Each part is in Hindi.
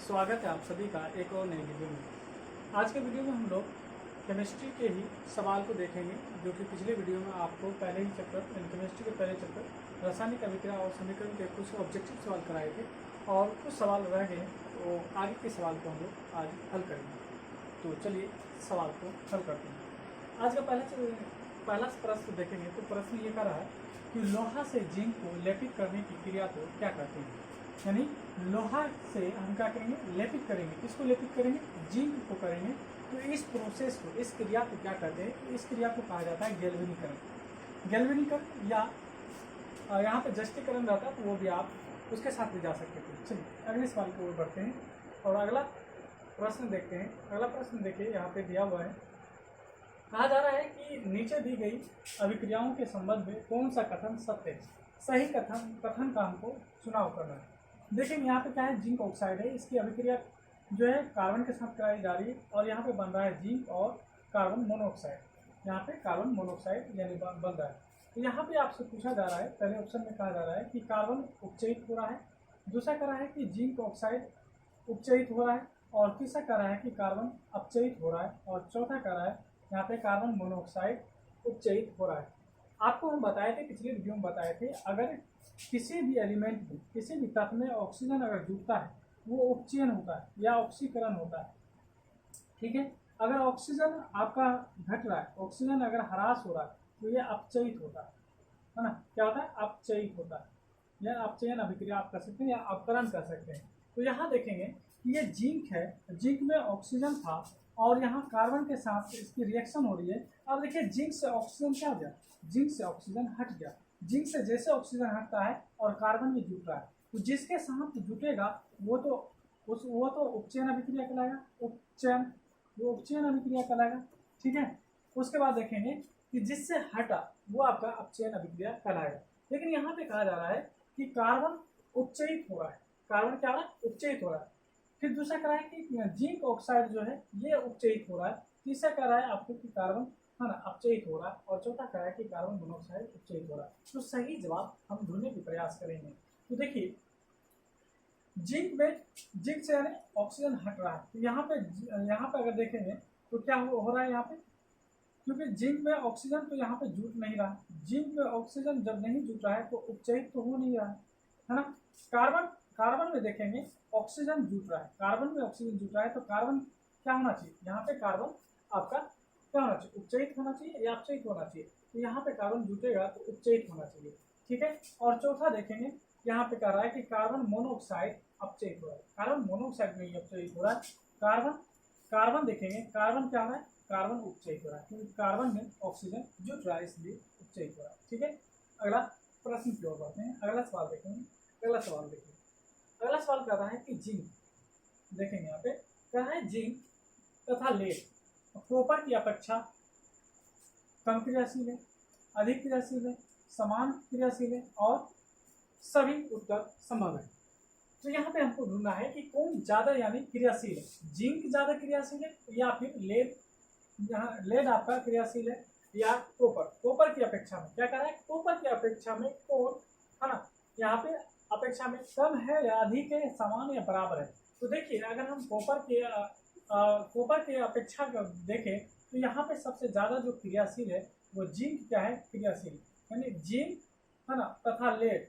स्वागत है आप सभी का एक और नई वीडियो में। आज के वीडियो में हम लोग केमिस्ट्री के ही सवाल को देखेंगे, जो कि पिछले वीडियो में आपको पहले ही चैप्टर यानी केमिस्ट्री के पहले चैप्टर रासायनिक अभिक्रिया और समीकरण के कुछ ऑब्जेक्टिव सवाल कराए थे और कुछ सवाल रह गए, तो आगे के सवाल को हम लोग आज हल करेंगे। तो चलिए सवाल को हल करते हैं। आज का पहला प्रश्न देखेंगे तो प्रश्न ये कर रहा है कि लोहा से जिंक को लेपित करने की क्रिया को क्या कहते हैं। यानी लोहा से हम क्या करेंगे, लेपित करेंगे। किसको लेपित करेंगे? जिंक को करेंगे। तो इस प्रोसेस को, इस क्रिया को क्या कहते हैं? इस क्रिया को कहा जाता है गैल्वेनीकरण। गैल्वेनीकरण या यहाँ पे जस्टीकरण रहता है, तो वो भी आप उसके साथ भी जा सकते थे। चलिए अगले सवाल की ओर बढ़ते हैं और अगला प्रश्न देखते हैं। अगला प्रश्न देखिए, यहाँ पे दिया हुआ है, कहा जा रहा है कि नीचे दी गई अभिक्रियाओं के संबंध में कौन सा कथन सत्य है। सही कथन का हमको चुनाव करना है। देखिए यहाँ पे क्या है, जिंक ऑक्साइड है, इसकी अभिक्रिया जो है कार्बन के साथ कराई जा रही है और यहाँ पे बन रहा है जिंक और कार्बन मोनोऑक्साइड। यहाँ पे कार्बन मोनोऑक्साइड यानी बन रहा है। तो यहाँ पे आपसे पूछा जा रहा है, पहले ऑप्शन में कहा जा रहा है कि कार्बन उपचयित हो रहा है, दूसरा कह रहा है कि जिंक ऑक्साइड उपचयित हो रहा है और तीसरा कह रहा है कि कार्बन अपचयित हो रहा है और चौथा कह रहा है यहाँ पे कार्बन मोनोऑक्साइड उपचयित हो रहा है। आपको हम बताए थे, पिछले वीडियो में बताए थे, अगर किसी भी एलिमेंट में, किसी भी तत्व में ऑक्सीजन अगर जुड़ता है वो उपचयन होता है या ऑक्सीकरण होता है। ठीक है, अगर ऑक्सीजन आपका घट रहा है, ऑक्सीजन अगर ह्रास हो रहा है तो ये अपचयित होता है ना। क्या होता है? अपचयित होता है। यह अपचयन अभिक्रिया आप कर सकते हैं या अपकरण कर सकते हैं। तो यहाँ देखेंगे कि ये जिंक है, जिंक में ऑक्सीजन था और यहाँ कार्बन के साथ इसकी रिएक्शन हो रही है। अब देखिए जिंक से ऑक्सीजन क्या हो गया, जिंक से ऑक्सीजन हट गया। जिंक से जैसे ऑक्सीजन हटता है और कार्बन भी जुट रहा है, तो जिसके साथ जुटेगा वो तो उपचयन अभिक्रिया कहलाएगा, वो उपचयन अभिक्रिया कहलाएगा। ठीक है, उसके बाद देखेंगे कि जिससे हटा वो आपका अपचयन अभिक्रिया कहलाएगा। लेकिन यहाँ पे कहा जा रहा है कि कार्बन उपचयित हो रहा है, कार्बन क्या हो रहा है? उपचयित हो रहा है। फिर दूसरा कह रहा है कि जिंक ऑक्साइड जो है ये उपचयित हो रहा है। तीसरा कह रहा है आपको कि कार्बन है ना अपचयित हो रहा है और चौथा कह रहा है कि कार्बन मोनोऑक्साइड उपचयित हो रहा है। तो सही जवाब हम ढूंढने की प्रयास करेंगे। तो देखिए जिंक से यानी ऑक्सीजन हट रहा है, तो यहाँ पे अगर देखेंगे तो क्या हो रहा है यहाँ पे, क्योंकि जिंक में ऑक्सीजन तो यहाँ पे जुट नहीं रहा है। जिंक में ऑक्सीजन जब नहीं जुट रहा है तो उपचयित तो हो नहीं रहा है ना। कार्बन में देखेंगे ऑक्सीजन जुट रहा है, कार्बन में ऑक्सीजन जुट रहा है, तो कार्बन क्या होना चाहिए? यहाँ पे कार्बन आपका क्या होना चाहिए? उपचयित होना चाहिए या अपचयित होना चाहिए? तो यहाँ पे कार्बन जुटेगा तो उपचयित होना चाहिए। ठीक है, और चौथा देखेंगे यहाँ पे कह रहा है कि कार्बन मोनोऑक्साइड अपचयित हो रहा है। कार्बन मोनोऑक्साइड में अपचयित हो रहा है। कार्बन देखेंगे, कार्बन क्या हो रहा है? कार्बन उपचयित हो रहा है, क्योंकि कार्बन में ऑक्सीजन जुट रहा है इसलिए उपचयित हो रहा है। ठीक है, अगला प्रश्न की ओर बढ़ते हैं। अगला सवाल देखेंगे। अगला सवाल कर रहा है कि जिंक, देखेंगे यहाँ पे कह रहा है जिंक तथा लेड कॉपर की अपेक्षा कम क्रियाशील है, अधिक क्रियाशील है, समान क्रियाशील है और सभी उत्तर संभव है। तो यहाँ पे हमको ढूंढना है कि कौन ज्यादा यानी क्रियाशील है। जिंक ज्यादा क्रियाशील है या फिर लेड, यहाँ लेड आपका क्रियाशील है या कॉपर की अपेक्षा में। क्या कह रहा है? कॉपर की अपेक्षा में कौन है ना, यहाँ पे अपेक्षा में कम है या अधिक है, समान या बराबर है। तो देखिए अगर हम कॉपर के अपेक्षा देखें तो यहाँ पे सबसे ज्यादा जो क्रियाशील है वो जिंक क्या है? क्रियाशील, यानी जिंक है ना तथा लेड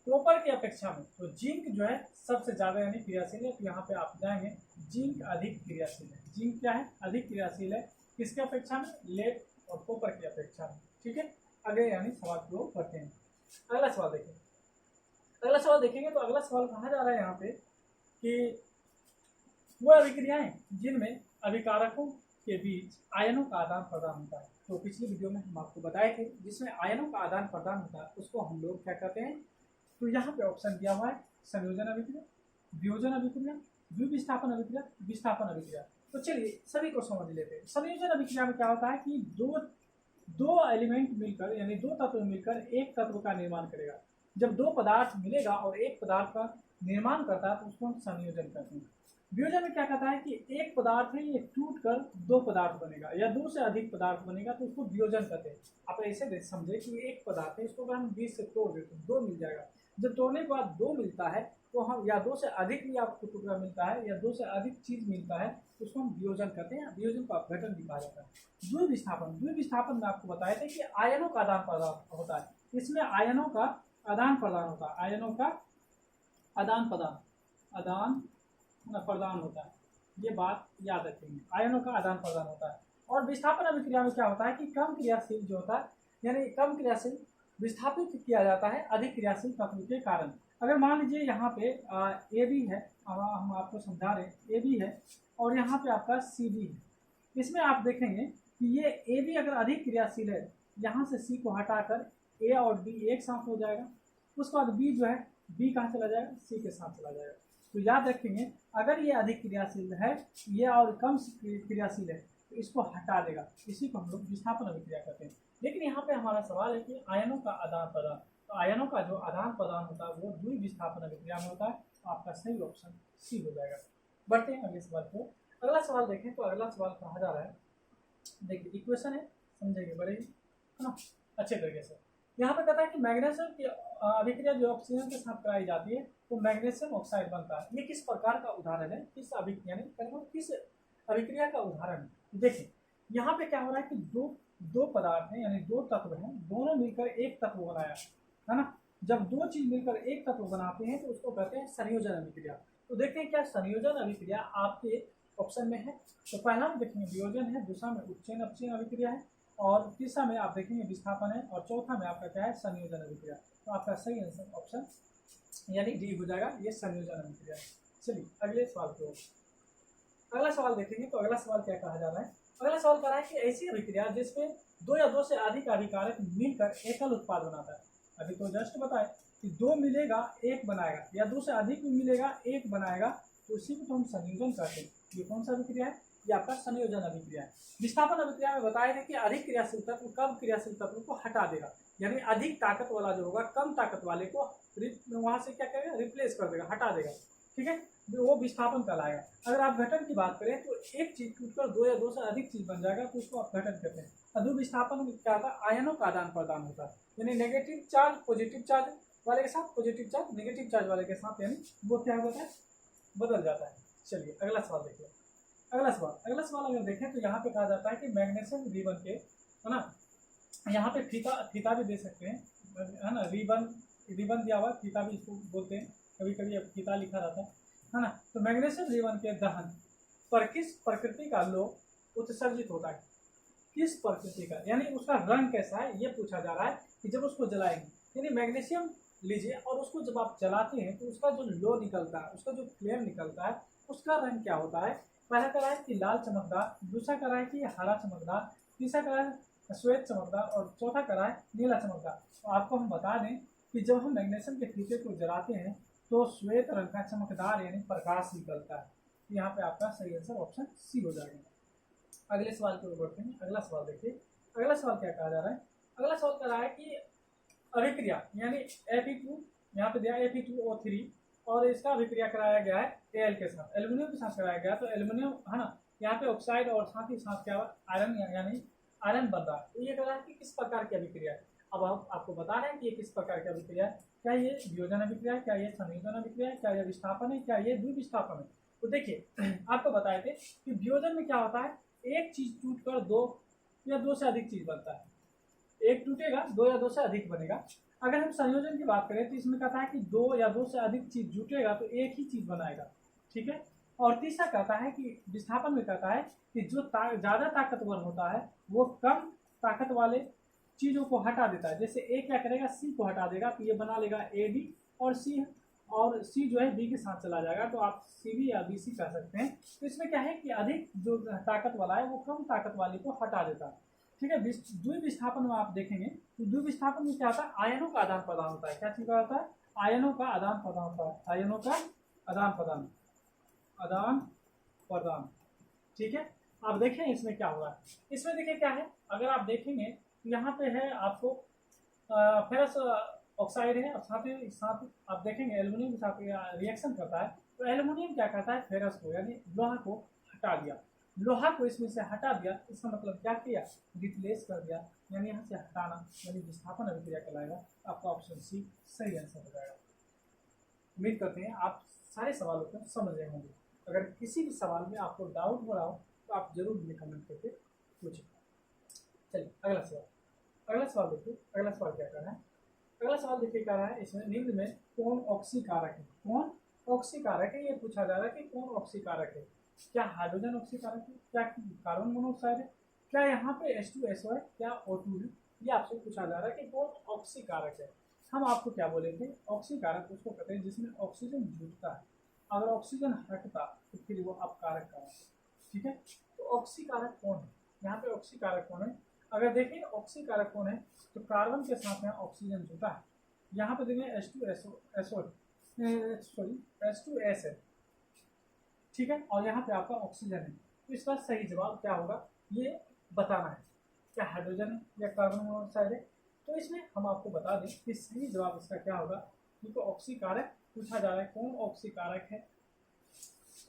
कॉपर की अपेक्षा में, तो जिंक जो है सबसे ज्यादा यानी क्रियाशील है। तो यहाँ पे आप जाएंगे जिंक अधिक क्रियाशील है। जिंक क्या है? अधिक क्रियाशील है। किसके अपेक्षा में? लेड और कॉपर की अपेक्षा में। ठीक है, अगले यानी सवाल को करते हैं। अगला सवाल देखेंगे। तो अगला सवाल कहा जा रहा है यहाँ पे कि वो अभिक्रियाएं जिनमें अभिकारकों के बीच आयनों का आदान प्रदान होता है। तो पिछली वीडियो में हम आपको बताए थे, जिसमें आयनों का आदान प्रदान होता है उसको हम लोग क्या कहते हैं। तो यहाँ पे ऑप्शन दिया हुआ है संयोजन अभिक्रिया, वियोजन अभिक्रिया, द्विविस्थापन अभिक्रिया, विस्थापन अभिक्रिया। तो चलिए सभी को समझ लेते हैं। संयोजन अभिक्रिया में क्या होता है कि दो एलिमेंट मिलकर यानी दो तत्व मिलकर एक तत्व का निर्माण करेगा। जब दो पदार्थ मिलेगा और एक पदार्थ का निर्माण करता है तो उसको हम संयोजन कहते हैं। वियोजन में क्या कहता है कि एक पदार्थ है, ये टूट कर दो पदार्थ बनेगा या दो से अधिक पदार्थ बनेगा, तो उसको वियोजन कहते हैं। आप ऐसे समझे कि एक पदार्थ है, इसको अगर हम 20 से तोड़ देते हैं दो मिल जाएगा, जब तोड़ने के बाद दो मिलता है तो हम, या दो से अधिक भी आपको टुकड़ा मिलता है या दो से अधिक चीज मिलता है तो उसको हम वियोजन कहते हैं। वियोजन को अपघटन भी कहा जाता है। द्विविस्थापन में आपको बताया था कि आयनों का आदान प्रदान होता है। इसमें आयनों का आदान प्रदान होता है, आयनों का आदान प्रदान होता है। ये बात याद रखेंगे, आयनों का आदान प्रदान होता है। और विस्थापन अभिक्रिया में क्या होता है कि कम क्रियाशील जो होता है, यानी कम क्रियाशील विस्थापित किया जाता है अधिक क्रियाशील तत्व के कारण। अगर मान लीजिए यहाँ पे ए बी है, हम आपको समझा रहे हैं, ए बी है और यहाँ पे आपका सी बी है। इसमें आप देखेंगे कि ये ए बी अगर अधिक क्रियाशील है, यहाँ से सी को हटाकर ए और बी एक साथ हो जाएगा। उसके बाद बी जो है, बी कहाँ चला जाएगा, सी के साथ चला जाएगा। तो याद रखेंगे अगर ये अधिक क्रियाशील है, ये और कम क्रियाशील है तो इसको हटा देगा। इसी को हम लोग विस्थापन अभिक्रिया कहते हैं। लेकिन यहाँ पे हमारा सवाल है कि आयनों का आदान प्रदान, तो आयनों का जो आदान प्रदान होता है वो द्विविस्थापन अभिक्रिया में होता है। तो आपका सही ऑप्शन सी हो जाएगा। बढ़ते हैं अगले सवाल को। अगला सवाल देखें तो अगला सवाल कहा जा रहा है, देखिए इक्वेशन है, समझेंगे बड़े ही है ना अच्छे तरीके से। यहाँ पे कहता है कि मैग्नीशियम की अभिक्रिया जो ऑक्सीजन के साथ कराई जाती है तो मैग्नीशियम ऑक्साइड बनता है। ये किस प्रकार का उदाहरण है, किस अभिक्रिया का उदाहरण है। देखिए यहाँ पे क्या हो रहा है कि दो पदार्थ हैं, यानी दो तत्व हैं, दोनों मिलकर एक तत्व बनाया है ना। जब दो चीज मिलकर एक तत्व बनाते हैं तो उसको कहते हैं संयोजन अभिक्रिया। तो देखते हैं क्या संयोजन अभिक्रिया आपके ऑप्शन में है। तो पहला में देखेंगे वियोजन है, दूसरा में उपचयन अपचयन अभिक्रिया है, और तीसरा में आप देखेंगे विस्थापन है, और चौथा में आपका क्या है, संयोजन अभिक्रिया। तो आपका सही आंसर ऑप्शन यानी डी हो जाएगा, ये संयोजन अभिक्रिया है। चलिए अगले सवाल को, अगला सवाल देखेंगे। तो अगला सवाल क्या कहा जा रहा है, अगला सवाल कह रहा है कि ऐसी अभिक्रिया जिसमें दो या दो से अधिक अभिकारक मिलकर एकल उत्पाद बनाता है। अभी तो जस्ट बताए कि दो मिलेगा एक बनाएगा, या दो से अधिक भी मिलेगा एक बनाएगा, तो उसी को तो हम संयोजन कहते हैं। ये कौन सा अभिक्रिया है, ये आपका संयोजन अभिक्रिया है। विस्थापन अभिक्रिया में बताया है कि अधिक क्रियाशील तत्व कम क्रियाशील तत्व को हटा देगा, यानी अधिक ताकत वाला जो होगा कम ताकत वाले को वहां से क्या करेगा, रिप्लेस कर देगा, हटा देगा। ठीक है, वो विस्थापन कहलाएगा। अगर आप घटन की बात करें तो एक चीज टूटकर दो या दो से अधिक चीज बन जाएगा तो उसको आप घटन कहते हैं। अधुविस्थापन में क्या होता है, आयनों का आदान प्रदान होता है, यानी नेगेटिव चार्ज पॉजिटिव चार्ज वाले के साथ, पॉजिटिव चार्ज नेगेटिव चार्ज वाले के साथ, यानी वो क्या होता है, बदल जाता है। चलिए अगला सवाल देखिए। अगला सवाल अगर देखें तो यहाँ पे कहा जाता है कि मैग्नीशियम रिबन के, है ना, यहाँ पे फीता भी दे सकते हैं, है ना, रिबन दिया हुआ, फीता भी इसको बोलते हैं, कभी कभी फीता लिखा रहता है ना। तो मैग्नीशियम रिबन के दहन पर किस प्रकृति का लोह उत्सर्जित होता है, किस प्रकृति का, यानी उसका रंग कैसा है, ये पूछा जा रहा है कि जब उसको जलाएंगे, यानी मैग्नीशियम लीजिए और उसको जब आप जलाते हैं तो उसका जो लो निकलता है, उसका जो फ्लेम निकलता है, उसका रंग क्या होता है। पहला कह रहा है कि लाल चमकदार, दूसरा कह रहा है कि हरा चमकदार, तीसरा कह रहा है श्वेत चमकदार, और चौथा कह रहा है नीला चमकदार। तो आपको हम बता दें कि जब हम मैग्नीशियम के फीते को जलाते हैं तो श्वेत रंग का चमकदार यानी प्रकाश निकलता है। यहाँ पे आपका सही आंसर ऑप्शन सी हो जाएगा। अगले सवाल की ओर बढ़ते हैं। अगला सवाल देखिए, अगला सवाल क्या कहा जा रहा है, अगला सवाल कह रहा है कि अभिक्रिया यानी Fe2, यहाँ पे दिया Fe2O3, और इसका अभिक्रिया कराया गया है Al के साथ, एल्यूमिनियम के साथ कराया गया। तो एल्यूमिनियम है ना, यहाँ पे ऑक्साइड और साथ ही साथ क्या आयरन, यानी आयरन बन रहा है। तो ये कह रहा है कि किस प्रकार की अभिक्रिया है। अब आपको बता रहे हैं कि ये किस प्रकार की अभिक्रिया है, क्या ये वियोजन अभिक्रिया है, क्या ये संयोजन अभिक्रिया है, क्या ये विस्थापन है, क्या ये द्विविस्थापन है। तो देखिए आपको बताए थे कि वियोजन में क्या होता है, एक चीज टूटकर दो या दो से अधिक चीज बनता है, एक टूटेगा दो या दो से अधिक बनेगा। अगर हम संयोजन की बात करें तो इसमें कहता है कि दो या दो से अधिक चीज जुटेगा तो एक ही चीज बनाएगा। ठीक है, और तीसरा कहता है कि विस्थापन में कहता है कि जो ज्यादा ताकतवर होता है वो कम ताकत वाले चीजों को हटा देता है। जैसे ए क्या करेगा, सी को हटा देगा, तो ये बना लेगा ए डी, और सी जो है बी के साथ चला जाएगा, तो आप सी बी या बी सी कह सकते हैं। तो इसमें क्या है कि अधिक जो ताकत वाला है वो कम ताकत वाले को हटा देता है। ठीक है, द्विविस्थापन में आप देखेंगे तो द्विविस्थापन में क्या होता है, आयनों का आदान प्रदान होता है। क्या चीज का होता है, आयनों का आदान प्रदान होता है, आयनों का आदान प्रदान। ठीक है, आप देखें इसमें क्या हुआ है, इसमें देखिए क्या है, अगर आप देखेंगे तो यहाँ पे है आपको फेरस ऑक्साइड है, और साथ ही साथ आप देखेंगे एल्यूमिनियम के साथ रिएक्शन करता है। तो एल्यूमिनियम क्या करता है, फेरस को यानी लोहा को हटा दिया, लोहा को इसमें से हटा दिया, इसका मतलब क्या किया, रिप्लेस कर दिया, यानी यहाँ से हटाना, यानी विस्थापन अभिक्रिया कहलाएगा। आपका ऑप्शन सी सही आंसर हो जाएगा। उम्मीद करते हैं आप सारे सवालों को समझ रहे होंगे। अगर किसी भी सवाल में आपको डाउट हो रहा हो तो आप जरूर मुझे कमेंट करके पूछें। चलिए अगला सवाल, अगला सवाल देखिए, अगला सवाल क्या कर रहा है। अगला सवाल देखिए क्या रहा है, इसमें निम्न में कौन ऑक्सीकारक है, कौन ऑक्सीकारक है, ये पूछा जा रहा है कि कौन ऑक्सीकारक है। क्या हाइड्रोजन ऑक्सीकारक है, क्या कार्बन मोनोऑक्साइड है, क्या यहाँ पे H2SO है, क्या O2 है, ये आपसे पूछा जा रहा है कि कौन ऑक्सीकारक है। हम आपको क्या बोले थे, ऑक्सीकारक उसको कहते हैं जिसमें ऑक्सीजन जुड़ता है, अगर ऑक्सीजन हटता तो फिर वो अपकारक कारक है। ठीक है, तो ऑक्सीकारक कौन है, यहाँ पे ऑक्सीकारक कौन है। अगर देखें ऑक्सीकारक कौन है तो कार्बन के साथ यहाँ ऑक्सीजन जुटा है, यहाँ पे देखें H2S है, ठीक है, और यहाँ पे आपका ऑक्सीजन है। तो इसका सही जवाब क्या होगा ये बताना है, क्या हाइड्रोजन है या कार्बन मोनोऑक्साइड है। तो इसमें हम आपको बता दें कि सही जवाब इसका क्या होगा, क्योंकि ऑक्सीकारक पूछा जा रहा है कौन ऑक्सीकारक है,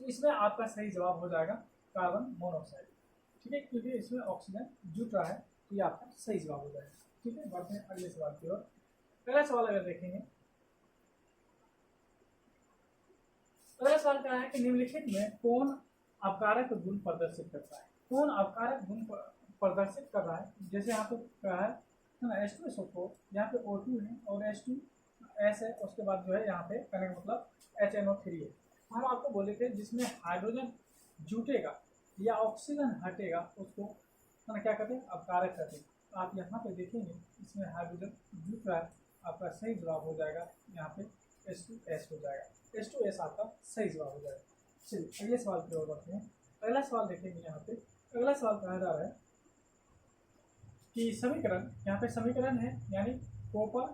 तो इसमें आपका सही जवाब हो जाएगा कार्बन मोनोऑक्साइड। ठीक है, क्योंकि इसमें ऑक्सीजन जुट रहा है तो ये आपका सही जवाब हो जाएगा। ठीक है, बढ़ते हैं अगले सवाल की ओर। अगला सवाल अगर देखेंगे, अगला सवाल क्या है कि निम्नलिखित में कौन अपकारक गुण प्रदर्शित करता है, कौन अपकारक गुण प्रदर्शित कर रहा है। जैसे यहाँ पे क्या है ना, H2SO4, यहाँ पे O2 है और H2S है, उसके बाद जो है यहाँ पे कहने का मतलब HNO3 है। हम आपको बोले थे जिसमें हाइड्रोजन जुटेगा या ऑक्सीजन हटेगा उसको है ना क्या कहते हैं, अपकारक कहते हैं। तो आप यहाँ पे देखेंगे इसमें हाइड्रोजन जुट रहा है, आपका सही जवाब हो जाएगा यहाँ पे H2S हो जाएगा, H2S आपका सही जवाब हो जाएगा। चलिए अगले सवाल की ओर बढ़ते हैं। अगला सवाल देखेंगे, यहाँ पे अगला सवाल कहा जा रहा है कि समीकरण, यहाँ पे समीकरण है यानी कॉपर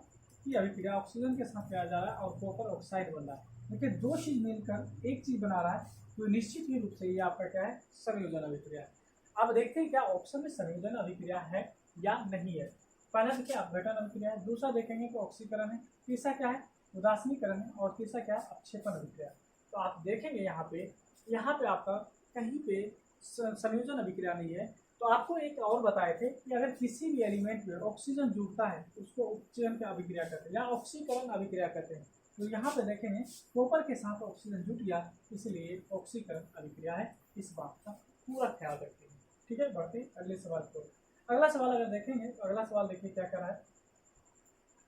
की अभिक्रिया ऑक्सीजन के साथ किया जा रहा है और कॉपर ऑक्साइड बन रहा है। देखिए दो चीज मिलकर एक चीज बना रहा है, तो निश्चित ही रूप से ये आपका क्या है, संयोजन अभिक्रिया है। अब देखते हैं क्या ऑप्शन में संयोजन अभिक्रिया है या नहीं है। पहला देखिए अपघटन अभिक्रिया है, दूसरा देखेंगे तो ऑक्सीकरण है, तीसरा क्या है उदासीनीकरण है और तीसरा क्या है अपक्षेपण अभिक्रिया। तो आप देखेंगे यहाँ पे आपका कहीं पे संयोजन अभिक्रिया नहीं है। तो आपको एक और बताए थे कि अगर किसी भी एलिमेंट में ऑक्सीजन जुड़ता है तो उसको उपचयन की अभिक्रिया कहते हैं या ऑक्सीकरण अभिक्रिया कहते हैं। तो यहाँ पे देखेंगे कॉपर के साथ ऑक्सीजन जुट गया, इसलिए ऑक्सीकरण अभिक्रिया है, इस बात का पूरा ख्याल रखते हैं। ठीक है, बढ़ते अगले सवाल को। अगला सवाल अगर देखेंगे तो अगला सवाल देखिए क्या कर रहा है।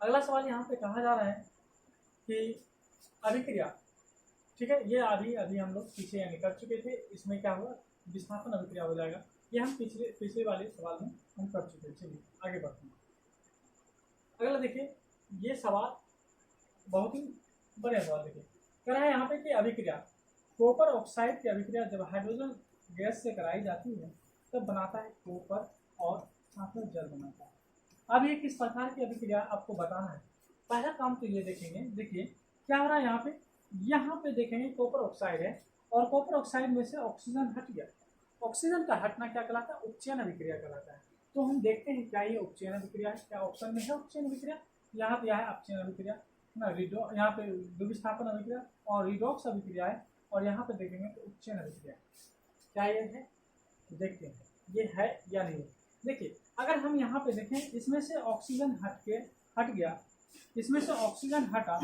अगला सवाल यहाँ पे कहा जा रहा है कि अभिक्रिया, ठीक है, ये अभी हम लोग पीछे यानी कर चुके थे, इसमें क्या हुआ विस्थापन अभिक्रिया हो जाएगा, ये हम पिछले वाले सवाल में हम कर चुके हैं। चलिए आगे बढ़ते हैं। अगला देखिए ये सवाल बहुत ही बढ़िया सवाल देखिए, कह रहा है यहाँ पे कि अभिक्रिया कॉपर ऑक्साइड की अभिक्रिया जब हाइड्रोजन गैस से कराई जाती है तब बनाता है कॉपर और साथ में जल बनाता है। अब ये किस प्रकार की अभिक्रिया आपको बताना है। पहला काम तो ये देखेंगे, देखिए क्या हो रहा है यहाँ पे देखेंगे कॉपर ऑक्साइड है और कॉपर ऑक्साइड में से ऑक्सीजन हट गया। ऑक्सीजन का हटना क्या कहलाता है, उपचयन अभिक्रिया कहलाता है। तो हम देखते हैं क्या ये उपचयन अभिक्रिया है, क्या ऑप्शन में है उपचयन अभिक्रिया, यहाँ पे है अपचयन अभिक्रिया ना, यहाँ पे विस्थापन अभिक्रिया और रिडॉक्स अभिक्रिया है, और यहाँ पे देखेंगे तो उपचयन अभिक्रिया। क्या ये है, देखते हैं ये है या नहीं। देखिए अगर हम यहाँ पे देखें इसमें से ऑक्सीजन हट गया, इसमें से ऑक्सीजन हटा,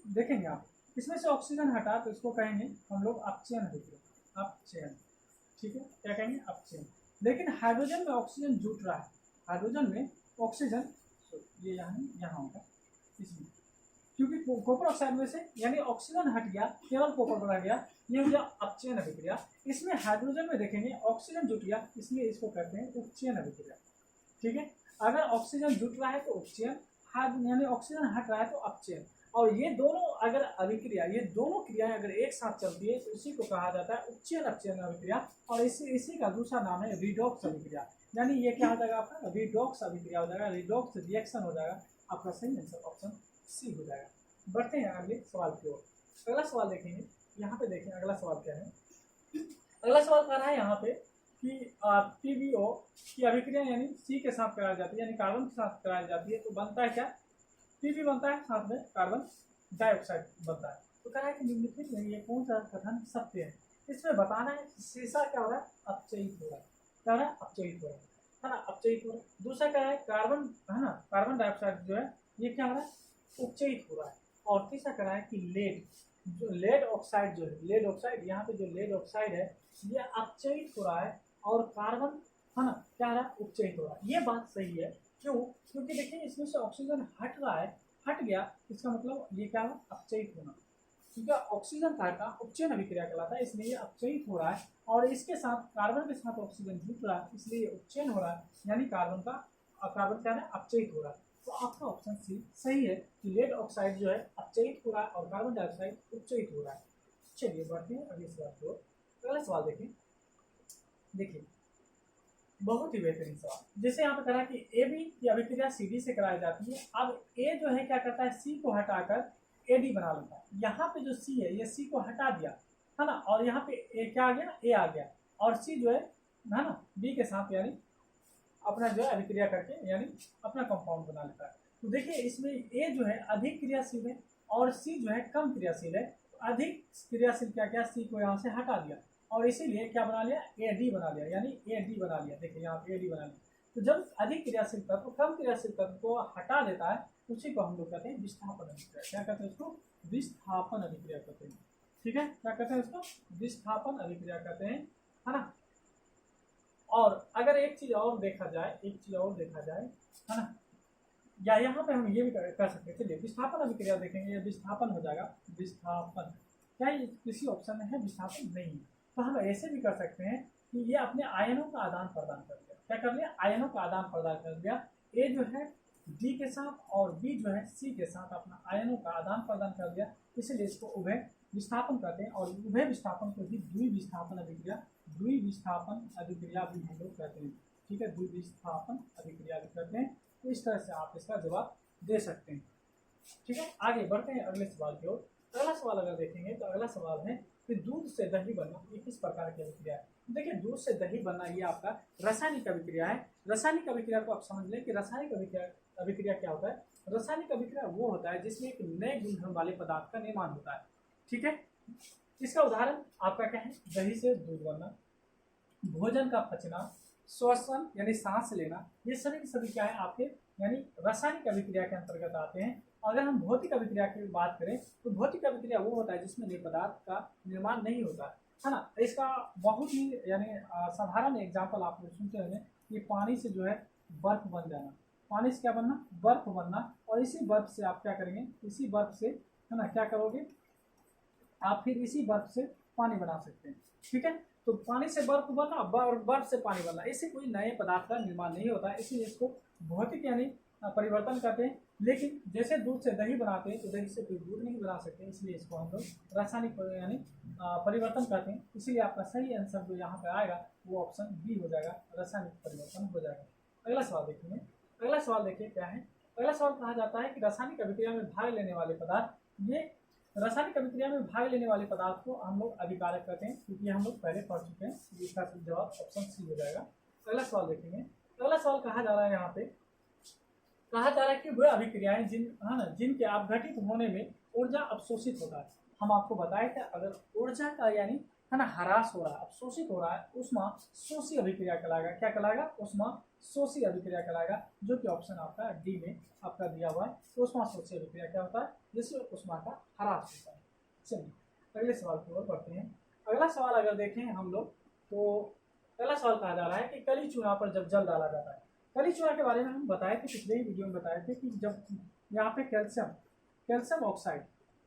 देखेंगे आप इसमें से ऑक्सीजन हटा तो इसको कहेंगे हम लोग अपचयन अभिक्रिया, अपचयन। ठीक है, क्या कहेंगे अपचयन। लेकिन हाइड्रोजन में ऑक्सीजन जुट रहा है, हाइड्रोजन में ऑक्सीजन ये यहाँ होगा इसमें, क्योंकि कॉपर ऑक्साइड में से यानी ऑक्सीजन हट गया केवल कॉपर बना गया, ये हो गया अपचयन अभिक्रिया। इसमें हाइड्रोजन में देखेंगे ऑक्सीजन जुट गया, इसलिए इसको कहते हैं उपचयन अभिक्रिया। ठीक है, अगर ऑक्सीजन जुट रहा है तो उपचयन, यानी ऑक्सीजन हट रहा है तो अपचयन। और ये दोनों अगर अभिक्रिया, ये दोनों क्रियाएं अगर एक साथ चलती है तो इसी को कहा जाता है उपचयन अपचयन अभिक्रिया, और इसी का दूसरा नाम है रिडॉक्स अभिक्रिया। यानी ये क्या हो जाएगा आपका रिडॉक्स अभिक्रिया हो जाएगा, रिडॉक्स रिएक्शन हो जाएगा, आपका सही आंसर ऑप्शन सी हो जाएगा। बढ़ते हैं अगले सवाल की ओर। अगला सवाल देखेंगे, यहाँ पे देखें अगला सवाल क्या है। अगला सवाल कह रहा है यहाँ पे कि PbO की अभिक्रिया यानी C के साथ कराई जाती है, यानी कार्बन के साथ कराई जाती है, तो बनता है क्या, Pb बनता है, साथ में कार्बन डाइऑक्साइड बनता है। तो कह रहा है कि निम्नलिखित में ये कौन सा कथन सत्य है। इसमें बताना है सीसा क्या हो रहा है, अपचयित हो रहा है, क्या हो रहा है अपचयित हो रहा है ना, अपचयित हो रहा है। दूसरा क्या है कार्बन है ना, कार्बन डाइऑक्साइड जो है ये क्या हो रहा है उपचयित हो रहा है। और तीसरा कह रहा है कि लेड जो लेड ऑक्साइड जो है, लेड ऑक्साइड, यहाँ पे जो लेड ऑक्साइड है ये अपचयित हो रहा है और कार्बन है ना क्या है, उपचयित हो रहा है। ये बात सही है। क्यों? क्योंकि देखिए इसमें से ऑक्सीजन हट रहा है, हट गया, इसका मतलब ये क्या है, अपचयित होना। क्योंकि ऑक्सीजन का उपचयन अभिक्रिया कहलाता है, इसलिए ये अपचयित हो रहा है और इसके साथ कार्बन के साथ ऑक्सीजन जुड़ रहा है, इसलिए उपचयन हो रहा है, यानी कार्बन क्या है, अपचयित हो रहा है। तो आपका ऑप्शन सी सही है कि लेड ऑक्साइड जो है अपचयित हो रहा है और कार्बन डाइऑक्साइड उपचयित हो रहा है। चलिए बढ़ते हैं अगले सवाल की ओर। अगला सवाल देखिए बहुत ही बेहतरीन सवाल। जैसे यहाँ पे करा कि ए बी की अभिक्रिया सी डी से कराई जाती है। अब ए जो है क्या करता है, सी को हटाकर ए डी बना लेता है। यहाँ पे जो सी है ये सी को हटा दिया है ना, और यहाँ पे ए क्या आ गया, ए आ गया, और सी जो है ना बी के साथ यानी अपना जो है अभिक्रिया करके यानी अपना कंपाउंड बना लेता है। तो देखिए इसमें ए जो है अधिक क्रियाशील है और सी जो है कम क्रियाशील है। अधिक क्रियाशील क्या क्या, सी को यहाँ से हटा दिया और इसीलिए क्या बना लिया, ए डी बना लिया, यानी ए डी बना लिया। देखिए यहाँ पे ए डी बना लिया। तो जब अधिक क्रियाशील तत्व कम क्रियाशील तत्व को हटा देता है उसी को हम लोग कहते हैं विस्थापन अभिक्रिया। क्या कहते हैं उसको, विस्थापन अभिक्रिया कहते हैं। ठीक है, क्या कहते हैं उसको, विस्थापन अभिक्रिया कहते हैं, है ना। और अगर एक चीज और देखा जाए है ना, या यहाँ पे हम ये भी कर सकते हैं। चलिए विस्थापन अभिक्रिया देखेंगे, ये विस्थापन हो जाएगा, विस्थापन क्या ये किसी ऑप्शन में है, विस्थापन नहीं है। तो हम ऐसे भी कर सकते हैं कि ये अपने आयनों का आदान प्रदान कर दिया। क्या कर लिया, आयनों का आदान प्रदान कर दिया। ए जो है डी के साथ और बी जो है सी के साथ अपना आयनों का आदान प्रदान कर दिया, इसलिए इसको उभय विस्थापन कहते हैं। और उभय विस्थापन को ही द्विविस्थापन अभिक्रिया भी हम लोग कहते हैं। ठीक है, द्विविस्थापन अभिक्रिया भी कहते हैं। तो इस तरह से आप इसका जवाब दे सकते हैं। ठीक है, आगे बढ़ते हैं अगले सवाल की ओर। अगला सवाल अगर देखेंगे तो अगला सवाल है कि दूध से दही बनना ये किस प्रकार की अभिक्रिया है। देखिए दूध से दही बनना ये आपका रासायनिक अभिक्रिया है। रासायनिक अभिक्रिया को आप समझ लें कि रासायनिक अभिक्रिया क्या होता है। रासायनिक अभिक्रिया वो होता है जिसमें एक नए गुणधर्म वाले पदार्थ का निर्माण होता है। ठीक है, इसका उदाहरण आपका क्या है, दही से दूध बनना, भोजन का पचना, श्वसन यानी सांस लेना, ये सभी के सभी क्या है आपके यानी रासायनिक अभिक्रिया के अंतर्गत आते हैं। अगर हम भौतिक अभिक्रिया की बात करें तो भौतिक अभिक्रिया वो होता है जिसमें नए पदार्थ का निर्माण नहीं होता है ना। इसका बहुत ही यानी साधारण एग्जाम्पल आप लोग सुनते होंगे कि पानी से जो है बर्फ बन जाना, पानी से क्या बनना, बर्फ बनना, और इसी बर्फ से आप क्या करेंगे, इसी बर्फ से है ना क्या करोगे आप, फिर इसी बर्फ से पानी बना सकते हैं। ठीक है, तो पानी से बर्फ बनना, बर्फ से पानी बनना, इससे कोई नए पदार्थ का निर्माण नहीं होता है, इसीलिए इसको भौतिक यानी परिवर्तन करते हैं। लेकिन जैसे दूध से दही बनाते हैं तो दही से कोई दूध नहीं बना सकते, इसलिए इसको हम लोग रासायनिक यानी परिवर्तन करते हैं। इसीलिए आपका सही आंसर जो यहाँ पे आएगा वो ऑप्शन बी हो जाएगा, रासायनिक परिवर्तन हो जाएगा। अगला सवाल देखेंगे। अगला सवाल देखिए क्या है। अगला सवाल कहा जाता है कि रासायनिक अभिक्रिया में भाग लेने वाले पदार्थ, ये रासायनिक अभिक्रिया में भाग लेने वाले पदार्थ को हम लोग अभिकारक कहते हैं, क्योंकि हम लोग पहले पढ़ चुके हैं। इसका जवाब ऑप्शन सी हो जाएगा। अगला सवाल देखेंगे। अगला सवाल कहा जा रहा है, यहाँ पे कहा जा रहा है कि वह अभिक्रियाएं जिनके अपघटित होने में ऊर्जा अवशोषित होता है। हम आपको बताए थे अगर ऊर्जा का यानी है ना ह्रास हो रहा है, अवशोषित हो रहा है, उष्मा शोषी अभिक्रिया कहलाएगा। क्या कहलाएगा, उष्मा शोषी अभिक्रिया कहलाएगा, जो कि ऑप्शन आपका डी में आपका दिया हुआ है। तो उष्मा शोषी अभिक्रिया क्या होता है, जिसमें उष्मा का ह्रास होता है। चलिए अगले सवाल की ओर बढ़ते हैं। अगला सवाल अगर देखें हम लोग तो अगला सवाल कहा जा रहा है कि कली चूना पर जब जल डाला जाता है। कली चूना के बारे में हम बताए थे, पिछले ही वीडियो में बताए थे कि जब यहाँ पे कैल्शियम ऑक्साइड,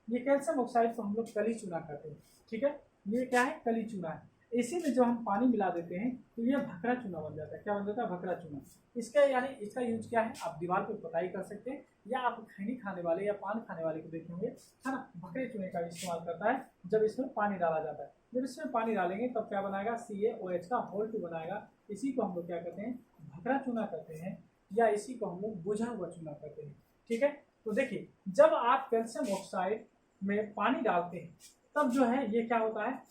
ये कैल्शियम ऑक्साइड को हम लोग कली चूना कहते हैं। ठीक है, ये क्या है, कली चूना है। इसी में जब हम पानी मिला देते हैं तो ये भकरा चूना बन जाता है। क्या बन जाता है, भकरा चूना। इसका यानी इसका यूज क्या है, आप दीवार पे पुताई कर सकते हैं, या आप खैनी खाने वाले या पान खाने वाले को देखे होंगे है ना, भकरे चूने का इस्तेमाल करता है जब इसमें पानी डाला जाता है। जब इसमें पानी डालेंगे तब क्या बनाएगा, CaOH का H2 बनाएगा। इसी को हम लोग क्या कहते हैं, भकरा चूना कहते हैं, या इसी को हम लोग बुझा हुआ चूना कहते हैं। ठीक है, तो देखिए जब आप कैल्शियम ऑक्साइड में पानी डालते हैं तब जो है ये क्या होता है,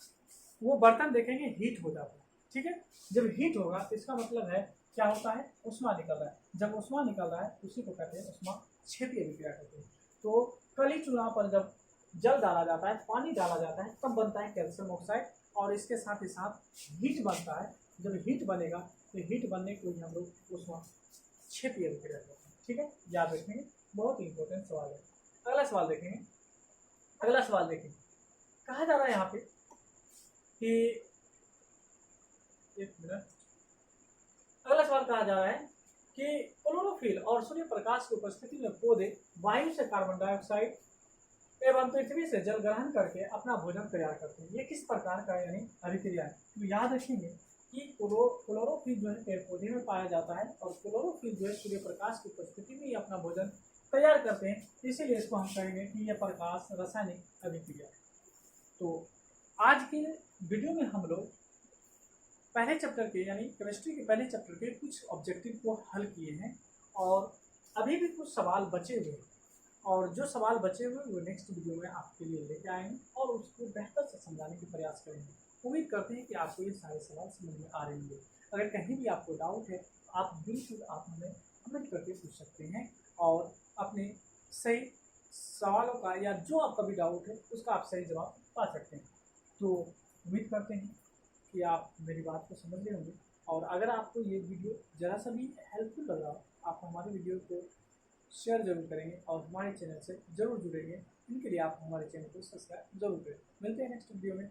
वो बर्तन देखेंगे हीट हो जाता है। ठीक है, जब हीट होगा तो इसका मतलब है क्या होता है, उष्मा निकल रहा है। जब उष्मा निकल रहा है उसी को कहते हैं उष्मा क्षेपी अभिक्रिया कहते हैं। तो कली चूना पर जब जल डाला जाता है, पानी डाला जाता है, तब बनता है कैल्शियम ऑक्साइड, और इसके साथ ही साथ हीट बनता है। जब हीट बनेगा तो हीट बनने को ही हम लोग उष्मा क्षेपी अभिक्रिया कहते हैं। ठीक है, याद रखेंगे, बहुत इंपॉर्टेंट सवाल है। अगला सवाल देखेंगे। अगला सवाल देखें, कहा जा रहा है यहाँ पे कि एक मिनट, अगला सवाल कहा जा रहा है कि क्लोरोफिल और सूर्य प्रकाश की उपस्थिति में पौधे वायु से कार्बन डाइऑक्साइड एवं पृथ्वी से जल ग्रहण करके अपना भोजन तैयार करते हैं। ये किस प्रकार का यानी अभिक्रिया है? तो याद रखेंगे कि क्लोरोफिल जो है पेड़ पौधे में पाया जाता है और क्लोरोफिल जो है सूर्य प्रकाश की उपस्थिति में ही अपना भोजन तैयार करते हैं, इसीलिए इसको हम कहेंगे कि यह प्रकाश रासायनिक अभिक्रिया है। तो आज के वीडियो में हम लोग पहले चैप्टर के यानी केमिस्ट्री के पहले चैप्टर के कुछ ऑब्जेक्टिव को हल किए हैं और अभी भी कुछ सवाल बचे हुए हैं और जो सवाल बचे हुए वो नेक्स्ट वीडियो में आपके लिए लेके आएंगे और उसको बेहतर से समझाने की प्रयास करेंगे। उम्मीद करते हैं कि आपको ये सारे सवाल समझ में आ रहे होंगे। अगर कहीं भी आपको डाउट है आप बिल्कुल आप हमें कमेंट करके पूछ सकते हैं और अपने सही सवालों का या जो आपका भी डाउट है उसका आप सही जवाब पा सकते हैं। तो उम्मीद करते हैं कि आप मेरी बात को समझ रहे होंगे और अगर आपको ये वीडियो ज़रा सा भी हेल्पफुल लग रहा हो आप हमारे वीडियो को शेयर जरूर करेंगे और हमारे चैनल से जरूर जुड़ेंगे। इनके लिए आप हमारे चैनल को सब्सक्राइब जरूर करें। मिलते हैं नेक्स्ट वीडियो में।